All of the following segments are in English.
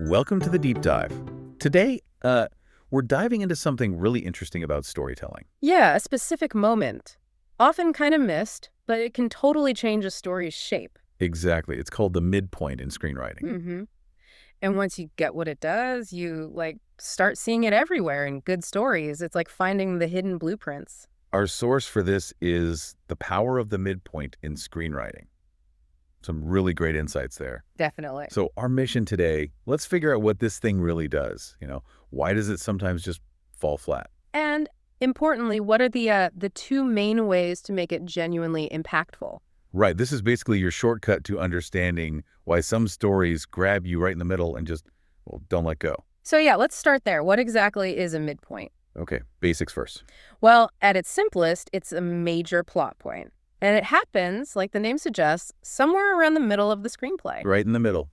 Welcome to the deep dive. Today, we're diving into something really interesting about storytelling. Yeah, a specific moment. Often kind of missed, but it can totally change a story's shape. Exactly. It's called the midpoint in screenwriting. Mm-hmm. And once you get what it does, you, start seeing it everywhere in good stories. It's like finding the hidden blueprints. Our source for this is The Power of the Midpoint in Screenwriting. Some really great insights there. Definitely. So our mission today, let's figure out what this thing really does. Why does it sometimes just fall flat? And importantly, what are the two main ways to make it genuinely impactful? Right. This is basically your shortcut to understanding why some stories grab you right in the middle and just, don't let go. So yeah, let's start there. What exactly is a midpoint? Okay, basics first. Well, at its simplest, it's a major plot point. And it happens, like the name suggests, somewhere around the middle of the screenplay. Right in the middle.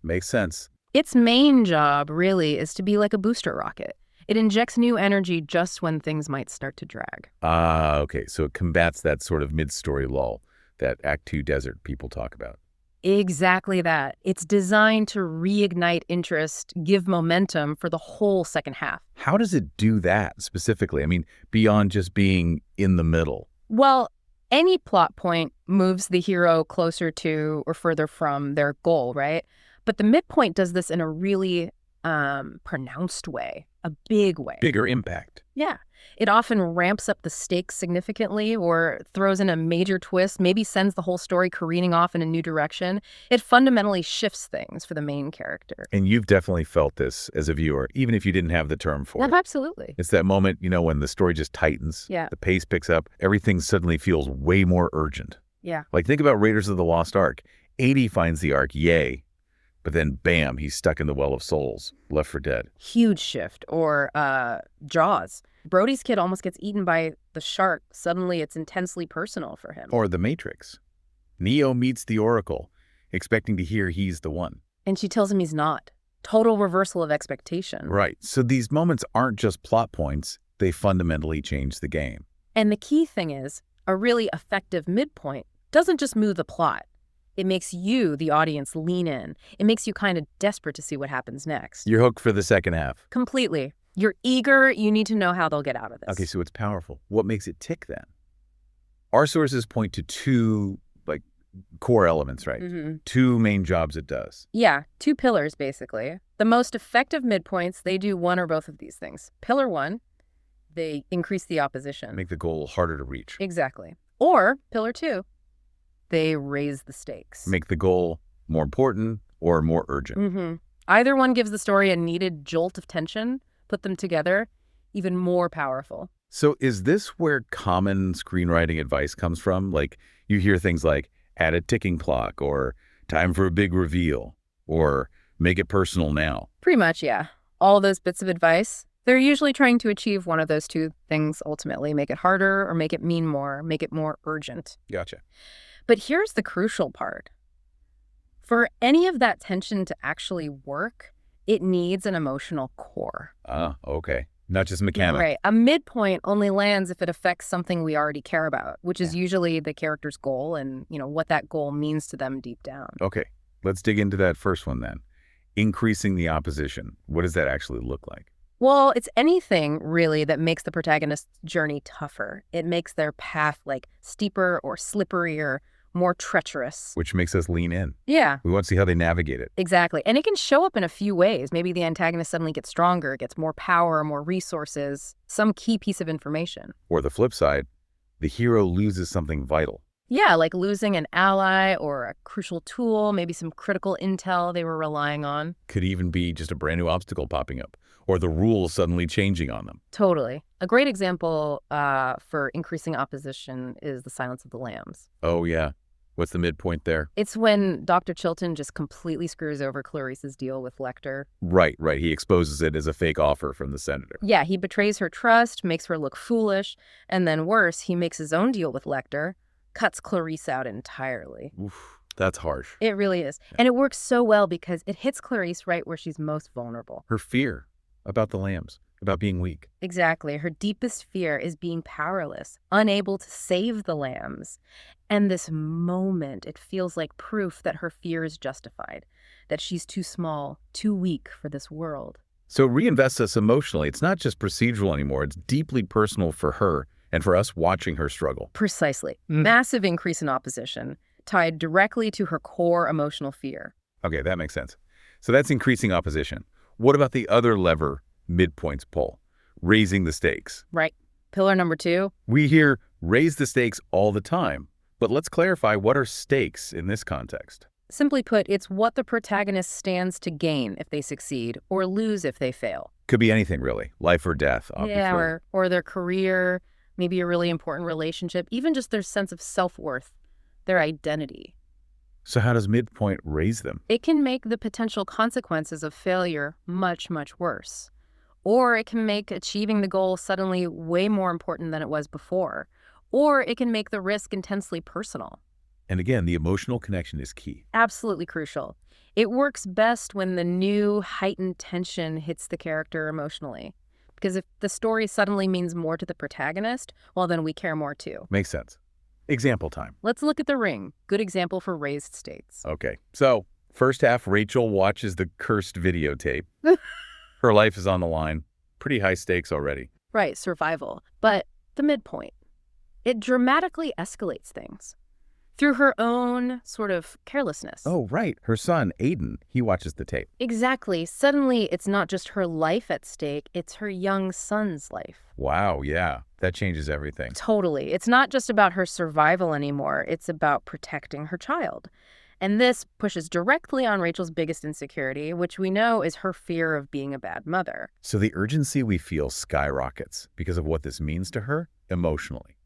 Makes sense. Its main job, really, is to be like a booster rocket. It injects new energy just when things might start to drag. Okay. So it combats that sort of mid-story lull, that Act 2 desert people talk about. Exactly that. It's designed to reignite interest, give momentum for the whole second half. How does it do that specifically? I mean, beyond just being in the middle. Well, any plot point moves the hero closer to or further from their goal, right? But the midpoint does this in a really pronounced way, a big way. Bigger impact. Yeah. It often ramps up the stakes significantly or throws in a major twist, maybe sends the whole story careening off in a new direction. It fundamentally shifts things for the main character. And you've definitely felt this as a viewer, even if you didn't have the term for it. Absolutely. It's that moment, when the story just tightens, Yeah. the pace picks up, everything suddenly feels way more urgent. Yeah. Like, think about Raiders of the Lost Ark. 80 finds the Ark, yay. But then, bam, he's stuck in the Well of Souls, left for dead. Huge shift. Or Jaws. Brody's kid almost gets eaten by the shark. Suddenly, it's intensely personal for him. Or The Matrix. Neo meets the Oracle, expecting to hear he's the one. And she tells him he's not. Total reversal of expectation. Right. So these moments aren't just plot points. They fundamentally change the game. And the key thing is, a really effective midpoint doesn't just move the plot. It makes you, the audience, lean in. It makes you kind of desperate to see what happens next. You're hooked for the second half. Completely. You're eager. You need to know how they'll get out of this. Okay, so it's powerful. What makes it tick then? Our sources point to two, core elements, right? Mm-hmm. Two main jobs it does. Yeah, two pillars, basically. The most effective midpoints, they do one or both of these things. Pillar one, they increase the opposition. Make the goal harder to reach. Exactly. Or pillar two, they raise the stakes. Make the goal more important or more urgent. Mm-hmm. Either one gives the story a needed jolt of tension. Put them together, even more powerful. So is this where common screenwriting advice comes from? Like, you hear things like, add a ticking clock, or time for a big reveal, or make it personal now. Pretty much, yeah. All those bits of advice, they're usually trying to achieve one of those two things ultimately. Make it harder or make it mean more, make it more urgent. Gotcha. But here's the crucial part. For any of that tension to actually work, it needs an emotional core. Okay. Not just mechanical. Right. A midpoint only lands if it affects something we already care about, which is usually the character's goal and, what that goal means to them deep down. Okay. Let's dig into that first one then. Increasing the opposition. What does that actually look like? Well, it's anything, really, that makes the protagonist's journey tougher. It makes their path, steeper or slipperier, more treacherous. Which makes us lean in. Yeah. We want to see how they navigate it. Exactly. And it can show up in a few ways. Maybe the antagonist suddenly gets stronger, gets more power, more resources, some key piece of information. Or the flip side, the hero loses something vital. Yeah, like losing an ally or a crucial tool, maybe some critical intel they were relying on. Could even be just a brand new obstacle popping up, or the rules suddenly changing on them. Totally. A great example for increasing opposition is The Silence of the Lambs. Oh, yeah. What's the midpoint there? It's when Dr. Chilton just completely screws over Clarice's deal with Lecter. Right. He exposes it as a fake offer from the senator. Yeah, he betrays her trust, makes her look foolish, and then worse, he makes his own deal with Lecter, cuts Clarice out entirely. Oof, that's harsh. It really is. Yeah. And it works so well because it hits Clarice right where she's most vulnerable. Her fear about the lambs, about being weak. Exactly. Her deepest fear is being powerless, unable to save the lambs. And this moment, it feels like proof that her fear is justified. that she's too small, too weak for this world. So it reinvests us emotionally. It's not just procedural anymore. It's deeply personal for her and for us watching her struggle. Precisely. Massive increase in opposition, tied directly to her core emotional fear. Okay, that makes sense. So that's increasing opposition. What about the other lever Midpoint's pull? Raising the stakes. Right. Pillar number 2. We hear raise the stakes all the time, but let's clarify, what are stakes in this context? Simply put, it's what the protagonist stands to gain if they succeed or lose if they fail. Could be anything, really. Life or death, obviously. Yeah, or their career, maybe a really important relationship, even just their sense of self-worth, their identity. So how does Midpoint raise them? It can make the potential consequences of failure much, much worse. Or it can make achieving the goal suddenly way more important than it was before. Or it can make the risk intensely personal. And again, the emotional connection is key. Absolutely crucial. It works best when the new heightened tension hits the character emotionally. Because if the story suddenly means more to the protagonist, well, then we care more too. Makes sense. Example time. Let's look at The Ring. Good example for raised stakes. Okay, so first half, Rachel watches the cursed videotape. Her life is on the line. Pretty high stakes already. Right, survival. But the midpoint. It dramatically escalates things through her own sort of carelessness. Oh, right. Her son, Aiden, he watches the tape. Exactly. Suddenly, it's not just her life at stake, it's her young son's life. Wow, yeah. That changes everything. Totally. It's not just about her survival anymore. It's about protecting her child. And this pushes directly on Rachel's biggest insecurity, which we know is her fear of being a bad mother. So the urgency we feel skyrockets because of what this means to her emotionally.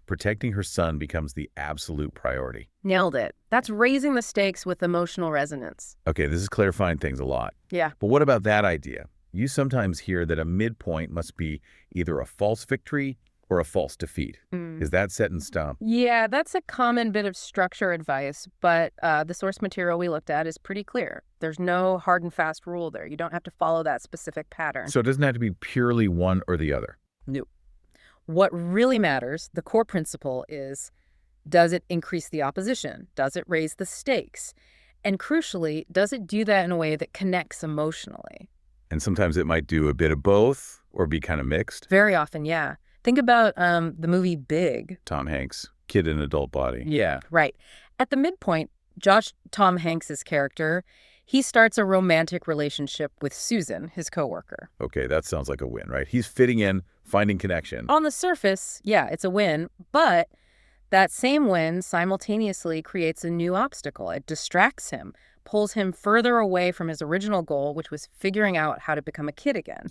Protecting her son becomes the absolute priority. Nailed it. That's raising the stakes with emotional resonance. Okay, this is clarifying things a lot. Yeah. But what about that idea? You sometimes hear that a midpoint must be either a false victory or a false defeat. Is that set in stone? Yeah, that's a common bit of structure advice, but the source material we looked at is pretty clear. There's no hard and fast rule there. You don't have to follow that specific pattern. So it doesn't have to be purely one or the other. No. What really matters, the core principle is, does it increase the opposition? Does it raise the stakes? And crucially, does it do that in a way that connects emotionally? And sometimes it might do a bit of both or be kind of mixed. Very often, yeah. Think about the movie Big. Tom Hanks, kid in adult body. Yeah. Right. At the midpoint, Tom Hanks's character, he starts a romantic relationship with Susan, his coworker. Okay, that sounds like a win, right? He's fitting in, finding connection. On the surface, yeah, it's a win, but that same win simultaneously creates a new obstacle. It distracts him, pulls him further away from his original goal, which was figuring out how to become a kid again.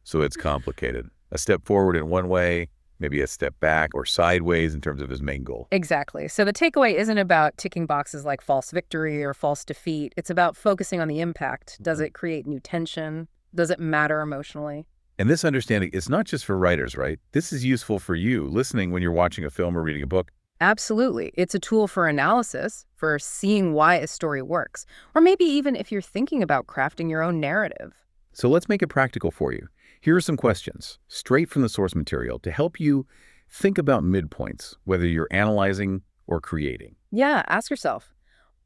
So it's complicated. A step forward in one way, maybe a step back or sideways in terms of his main goal. Exactly. So the takeaway isn't about ticking boxes like false victory or false defeat. It's about focusing on the impact. Does it create new tension? Does it matter emotionally? And this understanding is not just for writers, right? This is useful for you listening when you're watching a film or reading a book. Absolutely. It's a tool for analysis, for seeing why a story works, or maybe even if you're thinking about crafting your own narrative. So let's make it practical for you. Here are some questions, straight from the source material, to help you think about midpoints, whether you're analyzing or creating. Yeah, ask yourself,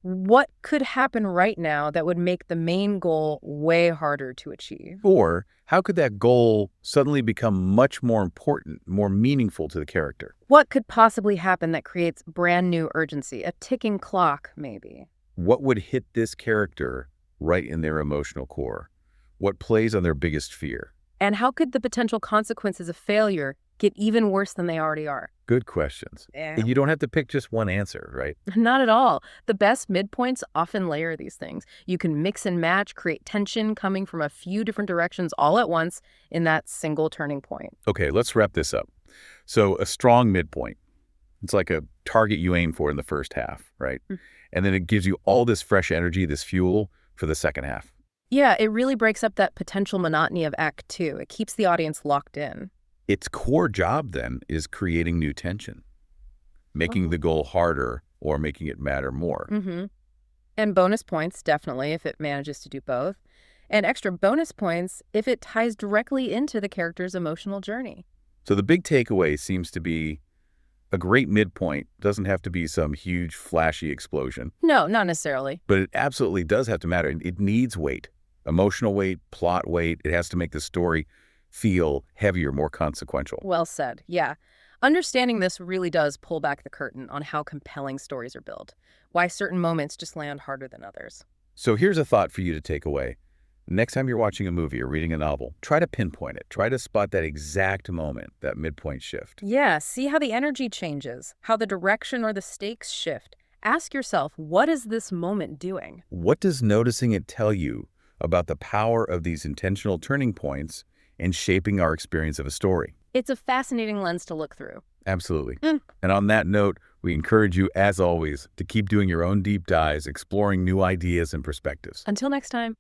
what could happen right now that would make the main goal way harder to achieve? Or how could that goal suddenly become much more important, more meaningful to the character? What could possibly happen that creates brand new urgency? A ticking clock, maybe. What would hit this character right in their emotional core? What plays on their biggest fear? And how could the potential consequences of failure get even worse than they already are? Good questions. Yeah. And you don't have to pick just one answer, right? Not at all. The best midpoints often layer these things. You can mix and match, create tension coming from a few different directions all at once in that single turning point. Okay, let's wrap this up. So a strong midpoint, it's like a target you aim for in the first half, right? And then it gives you all this fresh energy, this fuel for the second half. Yeah, it really breaks up that potential monotony of Act 2. It keeps the audience locked in. Its core job, then, is creating new tension, making the goal harder or making it matter more. And bonus points, definitely, if it manages to do both. And extra bonus points if it ties directly into the character's emotional journey. So the big takeaway seems to be A great midpoint doesn't have to be some huge, flashy explosion, No, not necessarily. but it absolutely does have to matter. It needs weight, emotional weight, plot weight. It has to make the story feel heavier, more consequential. Well said. Yeah. Understanding this really does pull back the curtain on how compelling stories are built, why certain moments just land harder than others. So here's a thought for you to take away. Next time you're watching a movie or reading a novel, try to pinpoint it. Try to spot that exact moment, that midpoint shift. Yeah, see how the energy changes, how the direction or the stakes shift. Ask yourself, what is this moment doing? What does noticing it tell you about the power of these intentional turning points in shaping our experience of a story? It's a fascinating lens to look through. Absolutely. And on that note, we encourage you, as always, to keep doing your own deep dives, exploring new ideas and perspectives. Until next time.